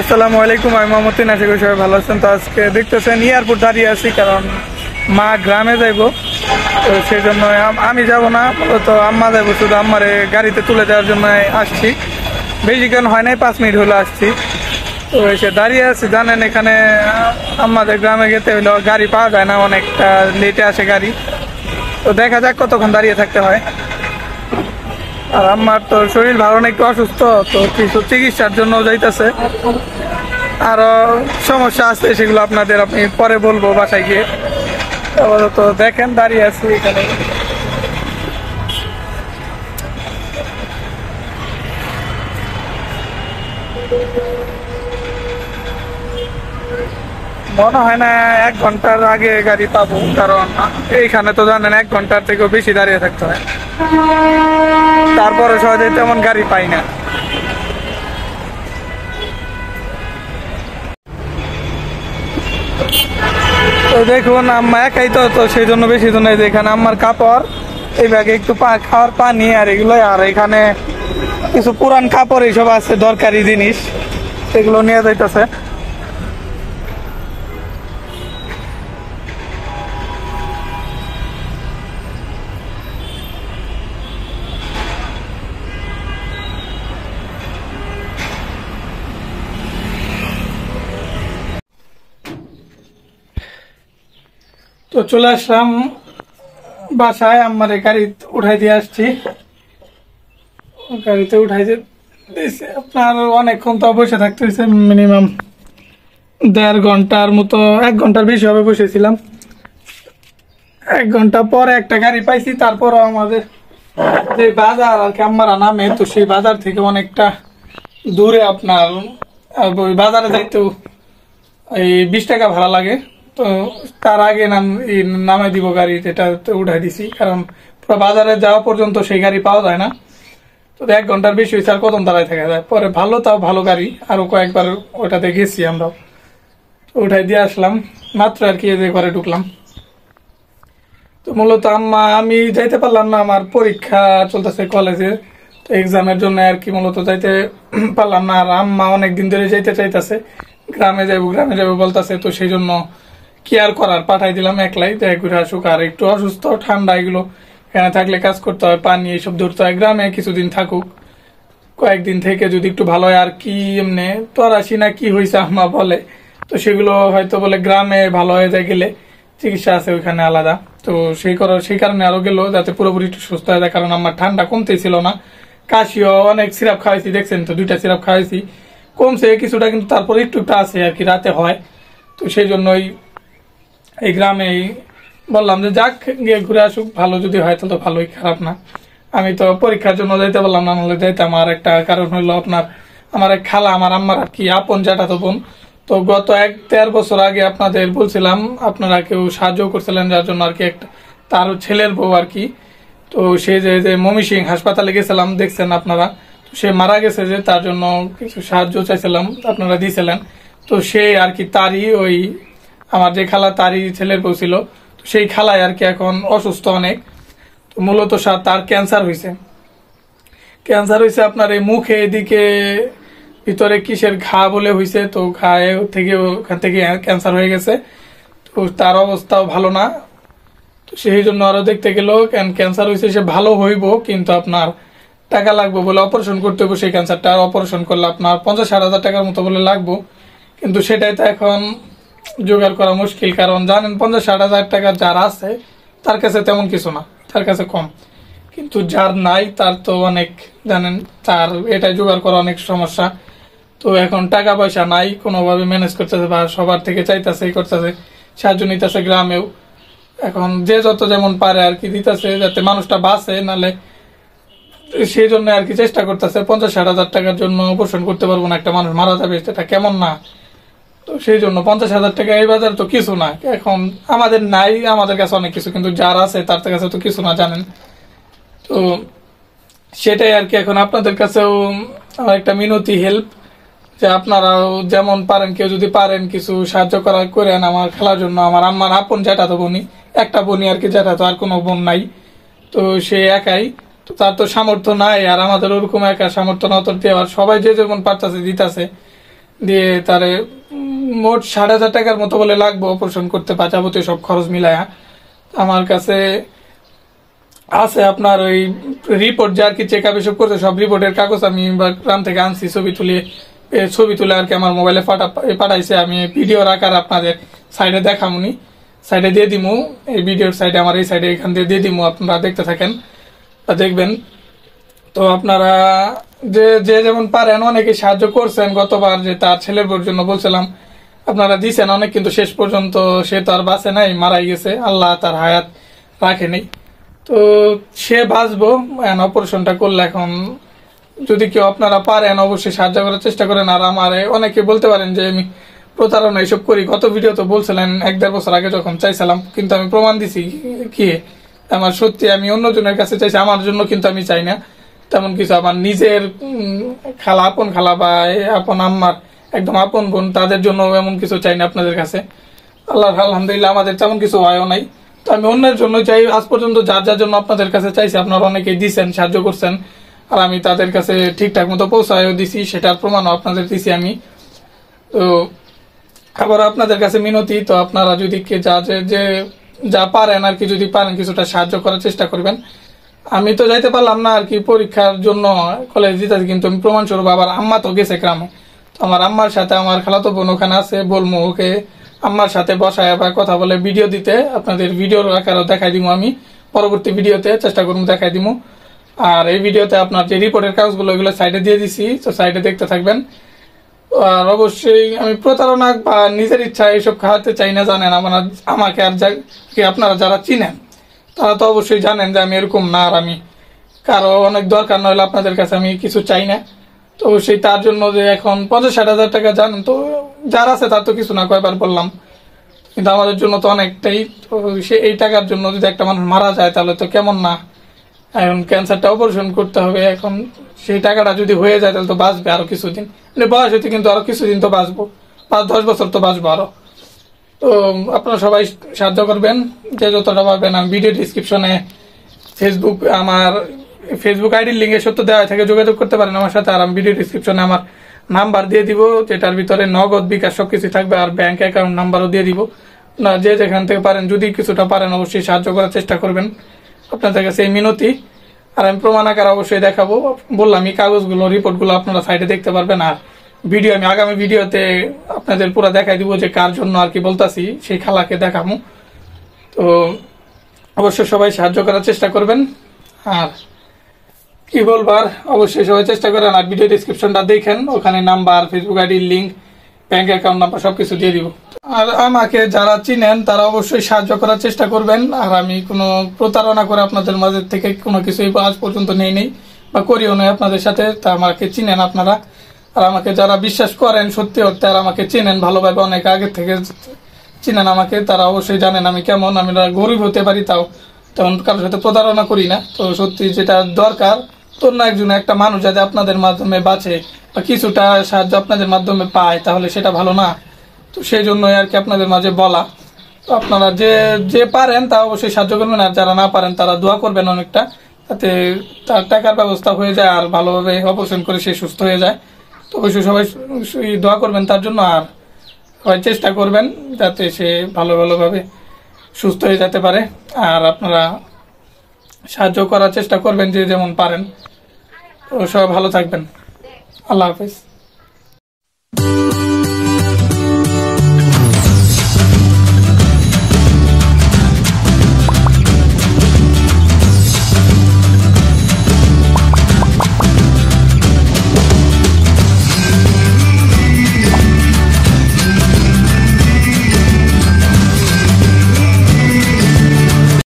আসসালামু আলাইকুম, আমি মোহাম্মদ তিন। আশা করি সবাই ভালো আছেন। তো আজকে দেখতেছেন এয়ারপোর্ট দাঁড়িয়ে আছি, কারণ মা গ্রামে যাইব। তো সেই জন্য আমি যাব না, তো আম্মা যাইব। শুধু আম্মারে গাড়িতে তুলে দেওয়ার জন্য আসছি। বেশিক্ষণ হয় নাই, 5 মিনিট হলো আসছি। তো এসে দাঁড়িয়ে আছি। জানেন এখানে আমাদের গ্রামে যেতে হইলেও গাড়ি পাওয়া যায় না, অনেকটা লেটে আসে গাড়ি। তো দেখা যাক কতক্ষণ দাঁড়িয়ে থাকতে হয়। আর আমার তো শরীর ভালো না, একটু অসুস্থ, তো কিছু চিকিৎসার জন্য যাইতেছে। আরো সমস্যা আছে, সেগুলো আমি পরে বলবো বাসায় গিয়ে। তো দেখেন দাঁড়িয়ে আছি এখানে। মনে হয় না 1 ঘন্টার আগে গাড়ি পাবো, কারণ এইখানে তো জানেন 1 ঘন্টার থেকেও বেশি দাঁড়িয়ে থাকতে হয়। তারপরে সহজে তেমন গাড়ি পাই না। তো দেখুন আম্মা একাই, তো সেই জন্য বেশি জন। এখানে আম্মার কাপড়, এই ব্যাগে একটু খাওয়ার পানি আর এগুলো, আর এখানে কিছু পুরান কাপড় এইসব আছে, দরকারি জিনিস, এগুলো নিয়ে যাইতেছে। তো চলে আসলাম বাসায়, আম্মারে গাড়ি উঠাই দিয়ে আসছি। গাড়িতে উঠাই দিয়েছে আপনার। অনেকক্ষণ তো বসে থাকতে হয়েছে, মিনিমাম 1.5 ঘন্টার মতো, 1 ঘন্টার বেশি হবে বসেছিলাম। 1 ঘন্টা পরে একটা গাড়ি পাইছি। তারপরও আমাদের যে বাজার আর কি আম্মারা নামে, তো সেই বাজার থেকে অনেকটা দূরে। আপনার ওই বাজারে যাইতেও এই 20 টাকা ভাড়া লাগে। তো তার আগে নামাই দিব গাড়ি, যেটা উঠাই দিছি, কারণ পুরো বাজারে যাওয়া পর্যন্ত সেই গাড়ি পাওয়া যায় না। তো 1 ঘন্টার বেশি হয়েছে, আর কত দাঁড়ায় থাকা যায়। পরে তাও ভালো গাড়ি, আরো কয়েকবার ওটাতে গেছি আমরা। উঠাই দিয়ে আসলাম মাত্র আর কি, ঘরে ঢুকলাম। তো মূলত আমি যাইতে পারলাম না, আমার পরীক্ষা চলতেছে কলেজে। তো এক্সামের জন্য আর কি মূলত যাইতে পারলাম না। আর আম্মা অনেকদিন ধরে যাইতে চাইতেছে, গ্রামে যাবো বলতেছে। তো সেই জন্য কি আর করার, পাঠাই দিলাম একলাই, যাই ঘুরে আসুক। আর একটু অসুস্থ, ঠান্ডা, এগুলো এখানে থাকলে কাজ করতে হয়, পানি এইসব ধরতে হয়। গ্রামে কিছুদিন থাকুক, কয়েকদিন থেকে যদি একটু ভালো হয়। আর কি এমনি তরাসি না কি হয়েছে আম্মা বলে, তো সেগুলো হয়তো বলে গ্রামে ভালো হয়ে যায়, গেলে চিকিৎসা আছে ওইখানে আলাদা। তো সেই কারণে আরো গেল, যাতে পুরোপুরি একটু সুস্থ হয়ে যায়। কারণ আমার ঠান্ডা কমতেই ছিল না, কাশিও, অনেক সিরাপ খাওয়াইছি, দেখছেন তো 2টা সিরাপ খাওয়াইছি, কমছে কিছুটা, কিন্তু তারপরে একটু আছে আর কি, রাতে হয়। তো সেই জন্যই এই গ্রামে বললাম যে যাক, গিয়ে ঘুরে আসুক, ভালো যদি হয় তাহলে তো ভালোই, খারাপ না। আমি তো পরীক্ষার জন্য যাইতে পারলাম না, নাহলে যাইতাম। আর একটা কারণ হইলো আপনার, আমার এক খালা, আমার আম্মার আর কি আপন জ্যাঠাতো বোন। তো গত 1-1.5 বছর আগে আপনাদের বলছিলাম, আপনারা কেউ সাহায্য করছিলেন, যার জন্য আর কি একটা তার ছেলের বউ আর কি। তো সে যে ময়মনসিংহ হাসপাতালে গেছিলাম, দেখছেন আপনারা। তো সে মারা গেছে, যে তার জন্য কিছু সাহায্য চাইছিলাম, আপনারা দিয়েছিলেন। তো সে আর কি তারই ওই আমার যে খালা, তারই ছেলের বউ ছিল। তো সেই খালায় আর কি এখন অসুস্থ অনেক। তো মূলত তার ক্যান্সার হয়েছে আপনার এই মুখে, এদিকে ভিতরে কিসের ঘা বলে হয়েছে। তো ওখান থেকে ক্যান্সার হয়ে গেছে। তো তার অবস্থাও ভালো না। তো সেই জন্য আরো দেখতে গেল, ক্যান্সার হয়েছে, সে ভালো হইব, কিন্তু আপনার টাকা লাগবে বলে অপারেশন করতে হবে। সেই ক্যান্সারটা অপারেশন করলে আপনার 50-60 হাজার টাকার মতো বলে লাগবো। কিন্তু সেটাই তো এখন জোগাড় করা মুশকিল, কারণ জানেন 50-60 হাজার টাকা যার আছে তার কাছে তেমন কিছু না, তার কাছে কম। কিন্তু যার নাই তার তো অনেক, জানেন, তার এটা জোগাড় করা অনেক সমস্যা। তো এখন টাকা পয়সা নাই, কোনোভাবে ম্যানেজ করতেছে, বা সবার থেকে চাইতেছে, করতেছে, সাহায্য নিতেছে গ্রামেও। এখন যে যত যেমন পারে আর কি দিতেছে, যাতে মানুষটা বাঁচে, নালে সেই জন্য আর কি চেষ্টা করতেছে। 50-60 হাজার টাকার জন্য অপারেশন করতে পারবো না, একটা মানুষ মারা যাবে, সেটা কেমন না। তো সেই জন্য 50 হাজার টাকা এই বাজার তো কিছু না। এখন আমাদের নাই, আমাদের কাছে অনেক কিছু, কিন্তু যার আছে তার কাছে তো কিছু না, জানেন। তো সেটাই আর কি। এখন আপনাদের কাছেও আমার একটা মিনতি, হেল্প, যে আপনারাও যেমন পারেন, কেউ যদি পারেন কিছু সাহায্য করেন আমার খেলার জন্য। আমার আম্মার আপন জ্যাঠাতো বোনই, একটা বোনই আর কি, জ্যাঠাতো, আর কোনো বোন নাই। তো সে একাই, তো তার তো সামর্থ্য নাই। আর আমাদের ওরকম একা সামর্থ্য না, তো দেওয়ার, সবাই যে যেমন পারতেছে দিতেছে। দিয়ে তারে মোট 7,500 টাকার মতো বলে লাগবে অপারেশন করতে, যাবতীয় সব খরচ মিলায়া। আমার কাছে আছে আপনার ওই রিপোর্ট, যে আর কি চেক আপ এসব করতে, সব রিপোর্টের কাগজ আমি গ্রাম থেকে আনছি, ছবি তুলে আর কি আমার মোবাইলে পাঠাইছে। আমি ভিডিও আকার আপনাদের সাইডে দেখামুনি, সাইডে দিয়ে দিমু, এই ভিডিওর সাইডে আমার এই সাইডে এখান দিয়ে দিমু, আপনারা দেখতে থাকেন বা দেখবেন। তো আপনারা যে যে যেমন পারেন, অনেকে সাহায্য করছেন। গতবার যে তার ছেলের বউর জন্য বলছিলাম, আপনারা দিছেন অনেক, কিন্তু শেষ পর্যন্ত সে তো আর বাঁচে নাই, মারাই গেছে, আল্লাহ তার হায়াত রাখেনি। তো সে বাঁচবো, অপারেশনটা করলে। এখন যদি কেউ আপনারা পারেন অবশ্যই সাহায্য করার চেষ্টা করেন। আর আমার অনেকে বলতে পারেন যে আমি প্রতারণা এইসব করি, গত ভিডিও তো বলছিলেন 1-1.5 বছর আগে যখন চাইছিলাম, কিন্তু আমি প্রমাণ দিছি কি আমার সত্যি আমি অন্যজনের কাছে চাইছি, আমার জন্য কিন্তু আমি চাই না তেমন কিছু। আমার নিজের খালা, আপন খালা বা আপন আম্মার একদম আপন বোন, তাদের জন্য এমন কিছু চাই না আপনাদের কাছে। আল্লাহ আলহামদুলিল্লাহ আমাদের তেমন কিছু হয়ও নাই। তো আমি অন্যের জন্য চাই। আজ পর্যন্ত যার যার জন্য আপনাদের কাছে চাইছি, আপনারা অনেকেই দিচ্ছেন, সাহায্য করছেন, আর আমি তাদের কাছে ঠিকঠাক মতো পৌঁছায়ও দিছি, সেটার প্রমাণও আপনাদের দিছি আমি। তো আবার আপনাদের কাছে মিনতি, তো আপনারা যদি যা পারেন আর কি, যদি পারেন কিছুটা সাহায্য করার চেষ্টা করবেন। আমি তো যাইতে পারলাম না আর কি, পরীক্ষার জন্য কলেজ দিতে, কিন্তু আমি প্রমাণস্বরূপ আবার আম্মা তো গেছে গ্রামে, তো আমার আম্মার সাথে আমার খালাতো বোন ওখানে আছে, বলবো ওকে আম্মার সাথে বসায় বা কথা বলে ভিডিও দিতে, আপনাদের ভিডিওর আকারেও দেখাই দিব। আমি পরবর্তী ভিডিওতে চেষ্টা করবো দেখাই দিব। আর এই ভিডিওতে আপনার যে রিপোর্টের কাগজগুলো ওইগুলো সাইডে দিয়ে দিছি, তো সাইডে দেখতে থাকবেন। আর অবশ্যই আমি প্রতারণা বা নিজের ইচ্ছা এইসব খাওয়াতে চাই না, জানেন। আমাকে আর আপনারা যারা চিনেন তারা তো অবশ্যই জানেন যে আমি এরকম না। আর আমি কারো অনেক দরকার না হলে আপনাদের কাছে আমি কিছু চাই না। তো অবশ্যই তার জন্য যে এখন 50-60 টাকা জানেন, তো যার আছে তার তো কিছু না, কয়বার বললাম, কিন্তু আমাদের জন্য তো অনেকটাই। তো এই টাকার জন্য যদি একটা মানুষ মারা যায় তাহলে তো কেমন না। এখন ক্যান্সারটা অপারেশন করতে হবে, এখন সেই টাকাটা যদি হয়ে যায় তাহলে তো বাঁচবে আরো কিছুদিন, মানে বয়স হইতে কিন্তু আরো কিছুদিন তো বাঁচবো, 5-10 বছর তো বাঁচবো আরো। তো আপনারা সবাই সাহায্য করবেন যে যতটা পারবেন। আমি ভিডিও ডিসক্রিপশনে আমার ফেসবুক আইডির লিঙ্কে সত্য দেওয়া থাকে, যোগাযোগ করতে পারেন আমার সাথে। আর আমি ভিডিও ডিসক্রিপশনে আমার নাম্বার দিয়ে দিব, যেটার ভিতরে নগদ, বিকাশ সবকিছু থাকবে, আর ব্যাংক অ্যাকাউন্ট নাম্বারও দিয়ে দিব। না যে যেখান থেকে পারেন, যদি কিছুটা পারেন অবশ্যই সাহায্য করার চেষ্টা করবেন, আপনাদের কাছে এই মিনতি। আর আমি প্রমাণ আকার অবশ্যই দেখাবো, বললাম এই কাগজগুলো, রিপোর্টগুলো আপনারা সাইডে দেখতে পারবেন। আর ভিডিও আমি আগামী ভিডিওতে আপনাদের পুরো দেখাই দিব যে কার জন্য আর কি বলতাছি, সেই খালাকে দেখাবো। তো অবশ্যই সবাই সাহায্য করার চেষ্টা করবেন। আর কি বলবার, অবশ্যই সবাই চেষ্টা করেন। আর ভিডিও ডিসক্রিপশনটা দেখেন, ওখানে নাম্বার, ফেসবুক আইডির লিঙ্ক, ব্যাংক অ্যাকাউন্ট নাম্বার সবকিছু দিয়ে দিব। আর আমাকে যারা চিনেন তারা অবশ্যই সাহায্য করার চেষ্টা করবেন। আর আমি কোনো প্রতারণা করে আপনাদের মাঝে থেকে কোনো কিছুই আজ পর্যন্ত নেই বা করিও নাই আপনাদের সাথে। তা আমাকে চিনেন আপনারা। আর আমাকে যারা বিশ্বাস করেন সত্যি অর্থে, আর আমাকে চেনেন ভালোভাবে, অনেক আগে থেকে চিনেন আমাকে, তারা অবশ্যই জানেন আমি কেমন। আমি গরিব হতে পারি, তাও তেমন কারোর সাথে প্রতারণা করি না। তো সত্যি যেটা দরকার, অন্য একজন একটা মানুষ যাতে আপনাদের মাধ্যমে বাঁচে বা কিছুটা সাহায্য আপনাদের মাধ্যমে পায়, তাহলে সেটা ভালো না। তো সেই জন্যই আর কি আপনাদের মাঝে বলা। তো আপনারা যে পারেন তা অবশ্যই সাহায্য করবেন, আর যারা না পারেন তারা দোয়া করবেন অনেকটা, যাতে তার টাকার ব্যবস্থা হয়ে যায় আর ভালোভাবে অপারেশন করে সে সুস্থ হয়ে যায়। তো অবশ্যই সবাই দোয়া করবেন তার জন্য, আর সবাই চেষ্টা করবেন যাতে সে ভালোভাবে সুস্থ হয়ে যেতে পারে। আর আপনারা সাহায্য করার চেষ্টা করবেন যে যেমন পারেন। তো সবাই ভালো থাকবেন। আল্লাহ হাফেজ।